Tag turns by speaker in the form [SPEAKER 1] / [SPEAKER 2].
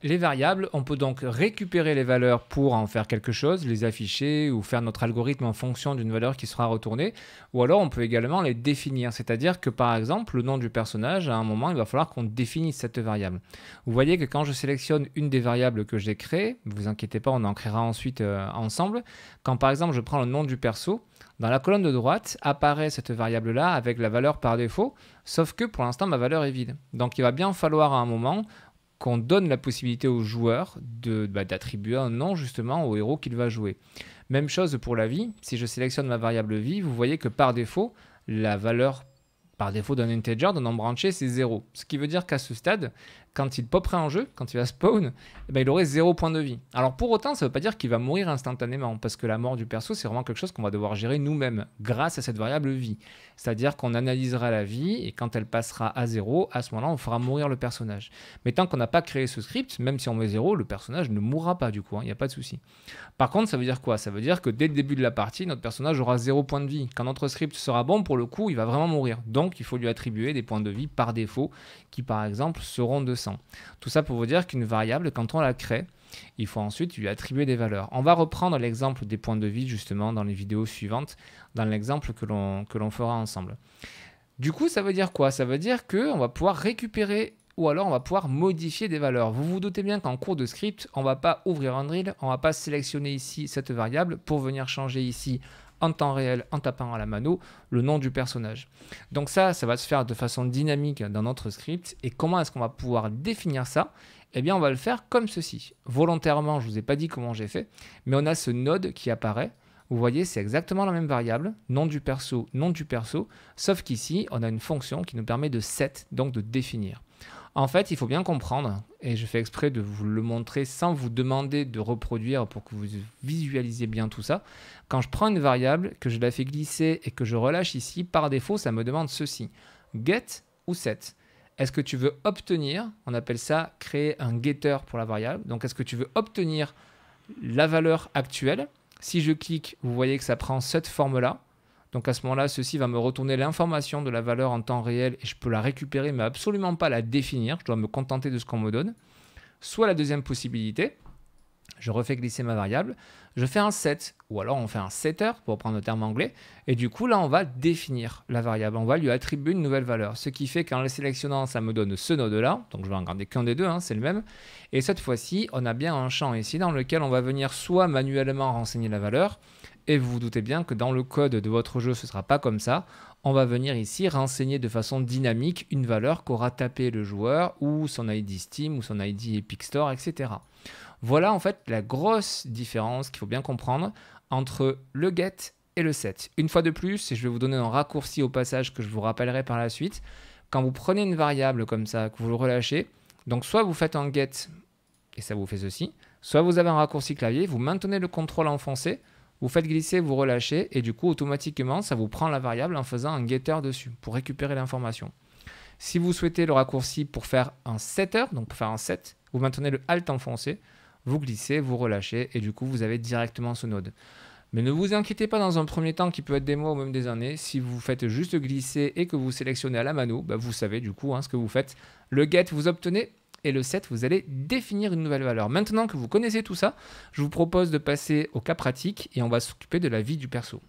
[SPEAKER 1] Les variables, on peut donc récupérer les valeurs pour en faire quelque chose, les afficher ou faire notre algorithme en fonction d'une valeur qui sera retournée, ou alors on peut également les définir, c'est-à-dire que par exemple le nom du personnage, à un moment il va falloir qu'on définisse cette variable. Vous voyez que quand je sélectionne une des variables que j'ai créées, ne vous inquiétez pas, on en créera ensuite ensemble, quand par exemple je prends le nom du perso, dans la colonne de droite apparaît cette variable-là avec la valeur par défaut, sauf que pour l'instant ma valeur est vide. Donc il va bien falloir à un moment qu'on donne la possibilité au joueur d'attribuer un nom justement au héros qu'il va jouer. Même chose pour la vie, si je sélectionne ma variable vie, vous voyez que par défaut, la valeur par défaut d'un integer, d'un nombre entier, c'est 0. Ce qui veut dire qu'à ce stade, quand il poperait en jeu, quand il va spawn, il aurait 0 point de vie. Alors pour autant, ça ne veut pas dire qu'il va mourir instantanément, parce que la mort du perso, c'est vraiment quelque chose qu'on va devoir gérer nous-mêmes, grâce à cette variable vie. C'est-à-dire qu'on analysera la vie, et quand elle passera à 0, à ce moment-là, on fera mourir le personnage. Mais tant qu'on n'a pas créé ce script, même si on met 0, le personnage ne mourra pas du coup, il n'y a pas de souci. Par contre, ça veut dire quoi? Ça veut dire que dès le début de la partie, notre personnage aura 0 point de vie. Quand notre script sera bon, pour le coup, il va vraiment mourir. Donc, il faut lui attribuer des points de vie par défaut, qui par exemple seront de 100. Tout ça pour vous dire qu'une variable, quand on la crée, il faut ensuite lui attribuer des valeurs. On va reprendre l'exemple des points de vie justement dans les vidéos suivantes, dans l'exemple que l'on fera ensemble. Du coup, ça veut dire quoi? Ça veut dire qu'on va pouvoir récupérer ou alors on va pouvoir modifier des valeurs. Vous vous doutez bien qu'en cours de script, on ne va pas ouvrir un drill, on ne va pas sélectionner ici cette variable pour venir changer ici en temps réel, en tapant à la mano, le nom du personnage. Donc ça va se faire de façon dynamique dans notre script. Et comment est-ce qu'on va pouvoir définir ça? Eh bien, on va le faire comme ceci. Volontairement, je ne vous ai pas dit comment j'ai fait, mais on a ce node qui apparaît. Vous voyez, c'est exactement la même variable, nom du perso, sauf qu'ici, on a une fonction qui nous permet de set, donc de définir. En fait, il faut bien comprendre, et je fais exprès de vous le montrer sans vous demander de reproduire pour que vous visualisiez bien tout ça. Quand je prends une variable, que je la fais glisser et que je relâche ici, par défaut, ça me demande ceci. Get ou set? Est-ce que tu veux obtenir, on appelle ça créer un getter pour la variable, donc est-ce que tu veux obtenir la valeur actuelle? Si je clique, vous voyez que ça prend cette forme-là. Donc à ce moment-là, ceci va me retourner l'information de la valeur en temps réel et je peux la récupérer, mais absolument pas la définir. Je dois me contenter de ce qu'on me donne. Soit la deuxième possibilité, je refais glisser ma variable, je fais un set, ou alors on fait un setter, pour prendre le terme anglais, et du coup là on va définir la variable, on va lui attribuer une nouvelle valeur, ce qui fait qu'en le sélectionnant, ça me donne ce node-là, donc je vais en garder qu'un des deux, c'est le même, et cette fois-ci, on a bien un champ ici dans lequel on va venir soit manuellement renseigner la valeur, et vous vous doutez bien que dans le code de votre jeu, ce ne sera pas comme ça. On va venir ici renseigner de façon dynamique une valeur qu'aura tapé le joueur ou son ID Steam ou son ID Epic Store, etc. Voilà en fait la grosse différence qu'il faut bien comprendre entre le get et le set. Une fois de plus, et je vais vous donner un raccourci au passage que je vous rappellerai par la suite, quand vous prenez une variable comme ça, que vous le relâchez, donc soit vous faites un get et ça vous fait ceci, soit vous avez un raccourci clavier, vous maintenez le contrôle enfoncé, vous faites glisser, vous relâchez, et du coup, automatiquement, ça vous prend la variable en faisant un getter dessus, pour récupérer l'information. Si vous souhaitez le raccourci pour faire un setter, donc pour faire un set, vous maintenez le Alt enfoncé, vous glissez, vous relâchez, et du coup, vous avez directement ce node. Mais ne vous inquiétez pas dans un premier temps, qui peut être des mois ou même des années, si vous faites juste glisser et que vous sélectionnez à la mano, vous savez du coup ce que vous faites. Le get, vous obtenez, et le set, vous allez définir une nouvelle valeur. Maintenant que vous connaissez tout ça, je vous propose de passer au cas pratique et on va s'occuper de la vie du perso.